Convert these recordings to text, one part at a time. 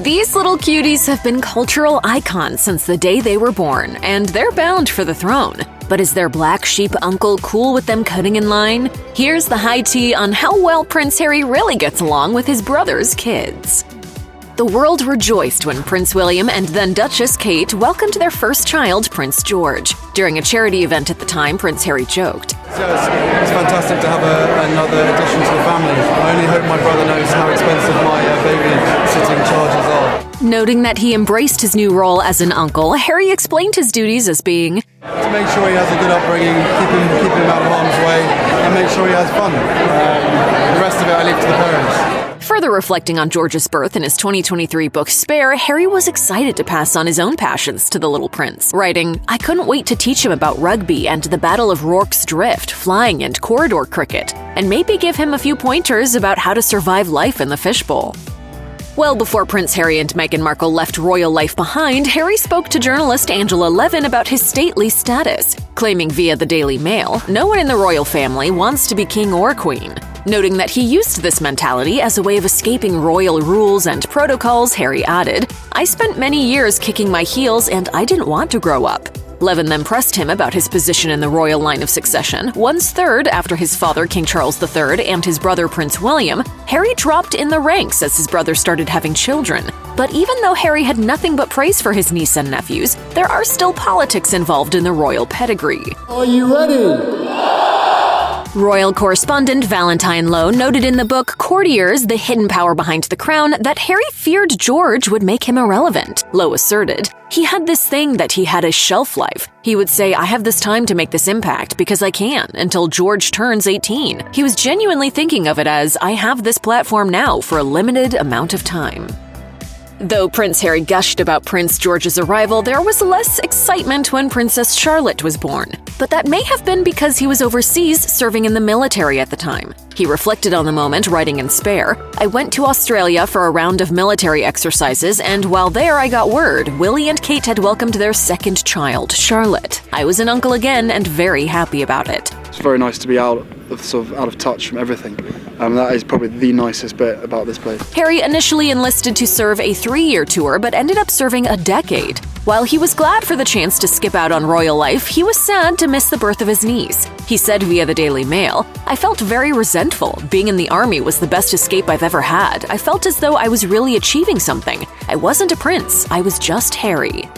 These little cuties have been cultural icons since the day they were born, and they're bound for the throne. But is their black sheep uncle cool with them cutting in line? Here's the high tea on how well Prince Harry really gets along with his brother's kids. The world rejoiced when Prince William and then Duchess Kate welcomed their first child, Prince George. During a charity event at the time, Prince Harry joked, It's fantastic to have another addition to the family. I only hope my brother knows how expensive my baby-sitting charges are. Noting that he embraced his new role as an uncle, Harry explained his duties as being To make sure he has a good upbringing, keep him out of harm's way, and make sure he has fun. The rest of it I leave to the parents. Further reflecting on George's birth in his 2023 book Spare, Harry was excited to pass on his own passions to the little prince, writing, "I couldn't wait to teach him about rugby and the Battle of Rorke's Drift, flying and corridor cricket, and maybe give him a few pointers about how to survive life in the fishbowl." Well before Prince Harry and Meghan Markle left royal life behind, Harry spoke to journalist Angela Levin about his stately status, claiming via the Daily Mail, no one in the royal family wants to be king or queen. Noting that he used this mentality as a way of escaping royal rules and protocols, Harry added, "I spent many years kicking my heels and I didn't want to grow up." Levin then pressed him about his position in the royal line of succession. Once third after his father, King Charles III, and his brother, Prince William, Harry dropped in the ranks as his brother started having children. But even though Harry had nothing but praise for his niece and nephews, there are still politics involved in the royal pedigree. Are you ready? Royal correspondent Valentine Lowe noted in the book Courtiers, The Hidden Power Behind the Crown that Harry feared George would make him irrelevant. Lowe asserted, "He had this thing that he had a shelf life. He would say, I have this time to make this impact because I can, until George turns 18. He was genuinely thinking of it as, I have this platform now for a limited amount of time." Though Prince Harry gushed about Prince George's arrival, there was less excitement when Princess Charlotte was born. But that may have been because he was overseas serving in the military at the time. He reflected on the moment, writing in Spare, "I went to Australia for a round of military exercises, and while there I got word Willie and Kate had welcomed their second child, Charlotte. I was an uncle again and very happy about it." It's very nice to be out of touch from everything. That is probably the nicest bit about this place. Harry initially enlisted to serve a 3-year tour, but ended up serving a decade. While he was glad for the chance to skip out on royal life, he was sad to miss the birth of his niece. He said via the Daily Mail, "I felt very resentful. Being in the army was the best escape I've ever had. I felt as though I was really achieving something. I wasn't a prince, I was just Harry."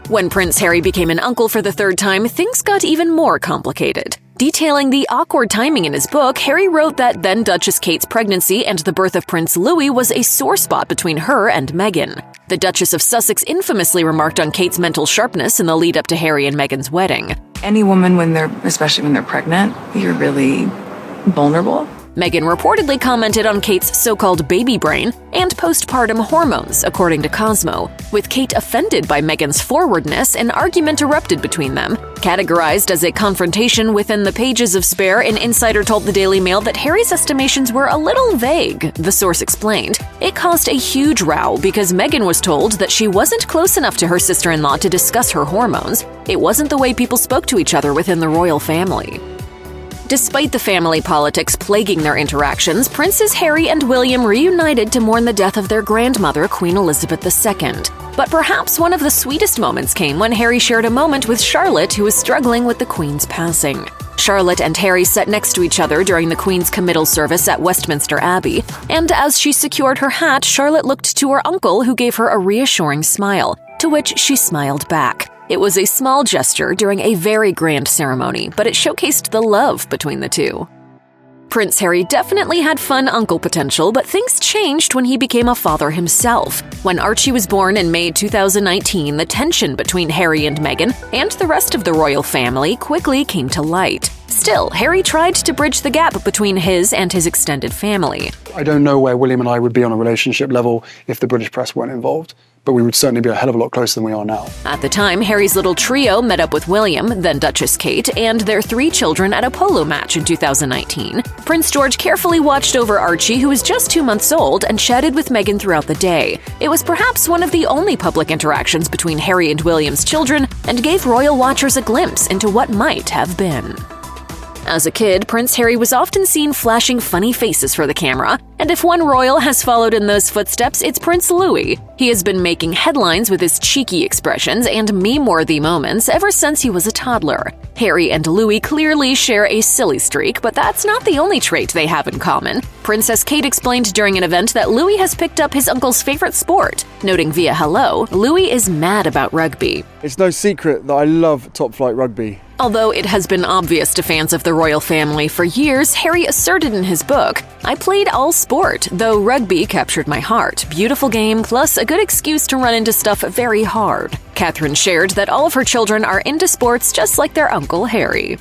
When Prince Harry became an uncle for the third time, things got even more complicated. Detailing the awkward timing in his book, Harry wrote that then Duchess Kate's pregnancy and the birth of Prince Louis was a sore spot between her and Meghan. The Duchess of Sussex infamously remarked on Kate's mental sharpness in the lead up to Harry and Meghan's wedding. Any woman, especially when they're pregnant, you're really vulnerable. Meghan reportedly commented on Kate's so-called baby brain and postpartum hormones, according to Cosmo. With Kate offended by Meghan's forwardness, an argument erupted between them. Categorized as a confrontation within the pages of Spare, an insider told the Daily Mail that Harry's estimations were a little vague. The source explained, "It caused a huge row because Meghan was told that she wasn't close enough to her sister-in-law to discuss her hormones. It wasn't the way people spoke to each other within the royal family." Despite the family politics plaguing their interactions, Princes Harry and William reunited to mourn the death of their grandmother, Queen Elizabeth II. But perhaps one of the sweetest moments came when Harry shared a moment with Charlotte, who was struggling with the Queen's passing. Charlotte and Harry sat next to each other during the Queen's committal service at Westminster Abbey, and as she secured her hat, Charlotte looked to her uncle, who gave her a reassuring smile, to which she smiled back. It was a small gesture during a very grand ceremony, but it showcased the love between the two. Prince Harry definitely had fun uncle potential, but things changed when he became a father himself. When Archie was born in May 2019, the tension between Harry and Meghan and the rest of the royal family quickly came to light. Still, Harry tried to bridge the gap between his and his extended family. I don't know where William and I would be on a relationship level if the British press weren't involved, but we would certainly be a hell of a lot closer than we are now. At the time, Harry's little trio met up with William, then Duchess Kate, and their 3 children at a polo match in 2019. Prince George carefully watched over Archie, who was just 2 months old, and chatted with Meghan throughout the day. It was perhaps one of the only public interactions between Harry and William's children, and gave royal watchers a glimpse into what might have been. As a kid, Prince Harry was often seen flashing funny faces for the camera, And if one royal has followed in those footsteps, it's Prince Louis. He has been making headlines with his cheeky expressions and meme-worthy moments ever since he was a toddler. Harry and Louis clearly share a silly streak, but that's not the only trait they have in common. Princess Kate explained during an event that Louis has picked up his uncle's favorite sport, noting via Hello, Louis is mad about rugby. It's no secret that I love top-flight rugby. Although it has been obvious to fans of the royal family for years, Harry asserted in his book, "I played all sport, though rugby captured my heart. Beautiful game, plus a good excuse to run into stuff very hard." Catherine shared that all of her children are into sports just like their uncle Harry.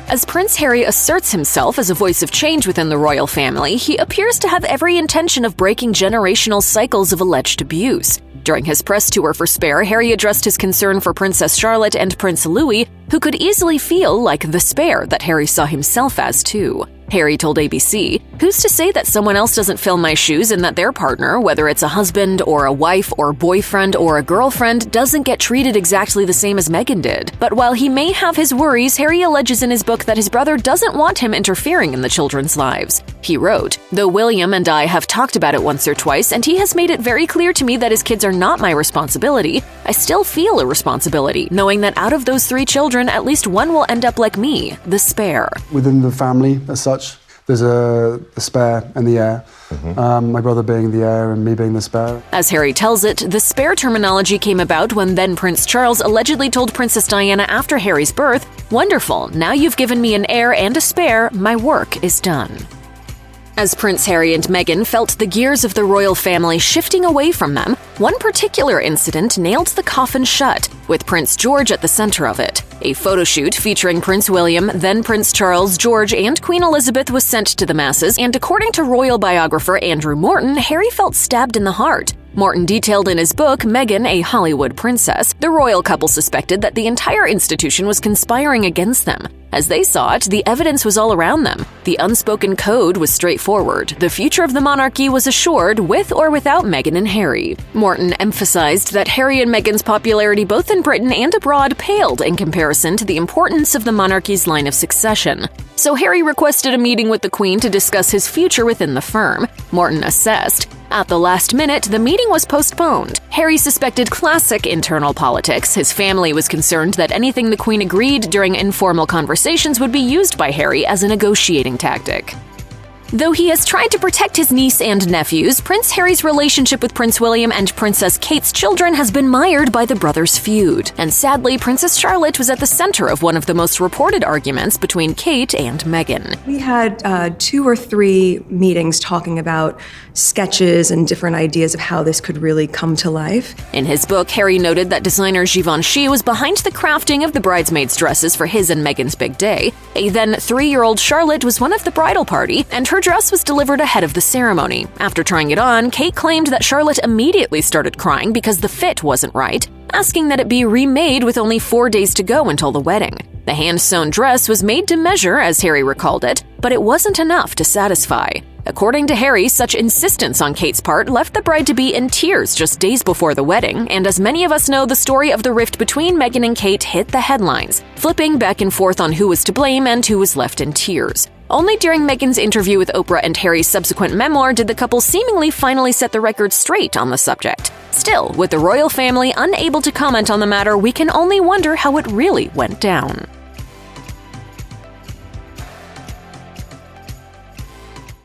As Prince Harry asserts himself as a voice of change within the royal family, he appears to have every intention of breaking generational cycles of alleged abuse. During his press tour for Spare, Harry addressed his concern for Princess Charlotte and Prince Louis, who could easily feel like the Spare that Harry saw himself as too. Harry told ABC, "Who's to say that someone else doesn't fill my shoes and that their partner, whether it's a husband or a wife or boyfriend or a girlfriend, doesn't get treated exactly the same as Meghan did?" But while he may have his worries, Harry alleges in his book that his brother doesn't want him interfering in the children's lives. He wrote, "Though William and I have talked about it once or twice, and he has made it very clear to me that his kids are not my responsibility, I still feel a responsibility, knowing that out of those 3 children, at least one will end up like me, the Spare." Within the family, as such, there's the Spare and the Heir. My brother being the Heir and me being the Spare. As Harry tells it, the Spare terminology came about when then Prince Charles allegedly told Princess Diana after Harry's birth, "Wonderful, now you've given me an heir and a spare, my work is done." As Prince Harry and Meghan felt the gears of the royal family shifting away from them, one particular incident nailed the coffin shut, with Prince George at the center of it. A photo shoot featuring Prince William, then Prince Charles, George, and Queen Elizabeth was sent to the masses, and according to royal biographer Andrew Morton, Harry felt stabbed in the heart. Morton detailed in his book, Meghan, a Hollywood Princess, the royal couple suspected that the entire institution was conspiring against them. As they saw it, the evidence was all around them. The unspoken code was straightforward. The future of the monarchy was assured with or without Meghan and Harry. Morton emphasized that Harry and Meghan's popularity both in Britain and abroad paled in comparison to the importance of the monarchy's line of succession. So Harry requested a meeting with the Queen to discuss his future within the firm. Morton assessed, "At the last minute, the meeting was postponed. Harry suspected classic internal politics. His family was concerned that anything the Queen agreed during informal conversations would be used by Harry as a negotiating tactic." Though he has tried to protect his niece and nephews, Prince Harry's relationship with Prince William and Princess Kate's children has been mired by the brothers' feud. And sadly, Princess Charlotte was at the center of one of the most reported arguments between Kate and Meghan. We had 2 or 3 meetings talking about sketches and different ideas of how this could really come to life. In his book, Harry noted that designer Givenchy was behind the crafting of the bridesmaids' dresses for his and Meghan's big day. A then 3-year-old Charlotte was one of the bridal party, and her dress was delivered ahead of the ceremony. After trying it on, Kate claimed that Charlotte immediately started crying because the fit wasn't right, asking that it be remade with only 4 days to go until the wedding. The hand-sewn dress was made to measure, as Harry recalled it, but it wasn't enough to satisfy. According to Harry, such insistence on Kate's part left the bride to be in tears just days before the wedding, and as many of us know, the story of the rift between Meghan and Kate hit the headlines, flipping back and forth on who was to blame and who was left in tears. Only during Meghan's interview with Oprah and Harry's subsequent memoir did the couple seemingly finally set the record straight on the subject. Still, with the royal family unable to comment on the matter, we can only wonder how it really went down.